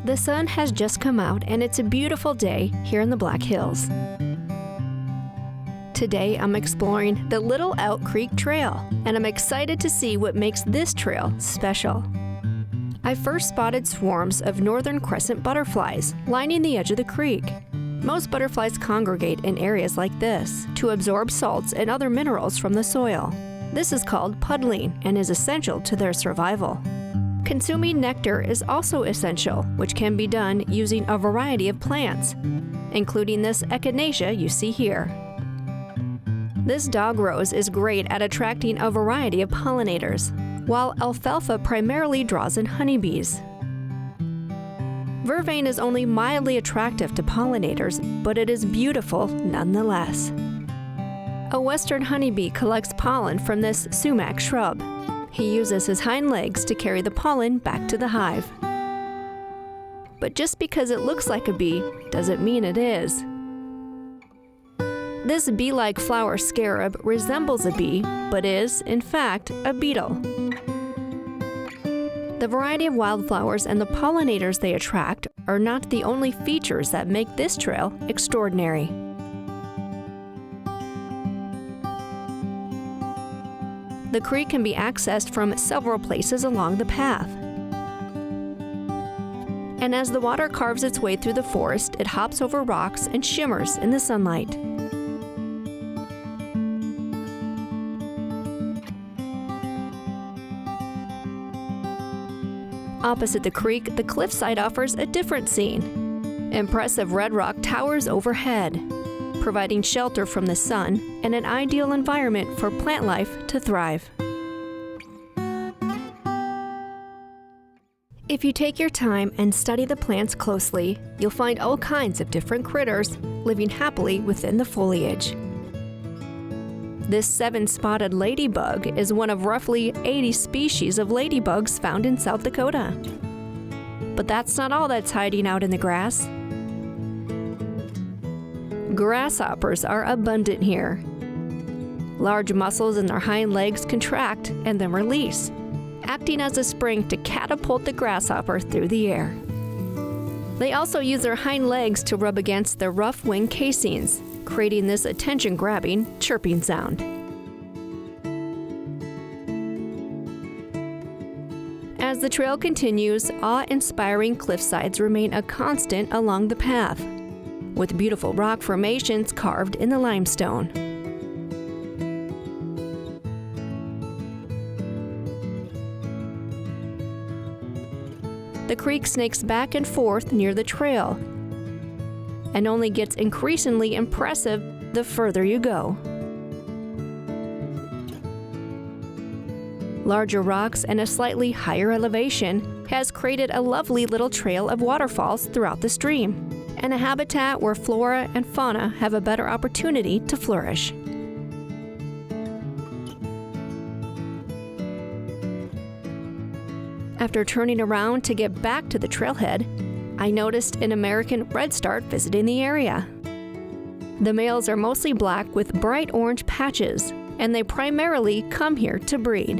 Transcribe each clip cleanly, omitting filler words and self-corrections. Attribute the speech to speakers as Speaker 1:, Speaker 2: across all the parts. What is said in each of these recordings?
Speaker 1: The sun has just come out and it's a beautiful day here in the Black Hills. Today I'm exploring the Little Elk Creek Trail, and I'm excited to see what makes this trail special. I first spotted swarms of northern crescent butterflies lining the edge of the creek. Most butterflies congregate in areas like this to absorb salts and other minerals from the soil. This is called puddling and is essential to their survival. Consuming nectar is also essential, which can be done using a variety of plants, including this echinacea you see here. This dog rose is great at attracting a variety of pollinators, while alfalfa primarily draws in honeybees. Vervain is only mildly attractive to pollinators, but it is beautiful nonetheless. A western honeybee collects pollen from this sumac shrub. He uses his hind legs to carry the pollen back to the hive. But just because it looks like a bee doesn't mean it is. This bee-like flower scarab resembles a bee, but is, in fact, a beetle. The variety of wildflowers and the pollinators they attract are not the only features that make this trail extraordinary. The creek can be accessed from several places along the path. And as the water carves its way through the forest, it hops over rocks and shimmers in the sunlight. Opposite the creek, the cliffside offers a different scene. Impressive red rock towers overhead, providing shelter from the sun and an ideal environment for plant life to thrive. If you take your time and study the plants closely, you'll find all kinds of different critters living happily within the foliage. This 7-spotted ladybug is one of roughly 80 species of ladybugs found in South Dakota. But that's not all that's hiding out in the grass. Grasshoppers are abundant here. Large muscles in their hind legs contract and then release, acting as a spring to catapult the grasshopper through the air. They also use their hind legs to rub against their rough wing casings, creating this attention-grabbing chirping sound. As the trail continues, awe-inspiring cliffsides remain a constant along the path, with beautiful rock formations carved in the limestone. The creek snakes back and forth near the trail, and only gets increasingly impressive the further you go. Larger rocks and a slightly higher elevation has created a lovely little trail of waterfalls throughout the stream, and a habitat where flora and fauna have a better opportunity to flourish. After turning around to get back to the trailhead, I noticed an American redstart visiting the area. The males are mostly black with bright orange patches, and they primarily come here to breed.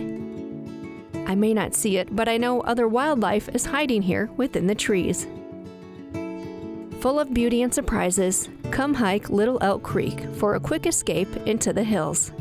Speaker 1: I may not see it, but I know other wildlife is hiding here within the trees. Full of beauty and surprises, come hike Little Elk Creek for a quick escape into the hills.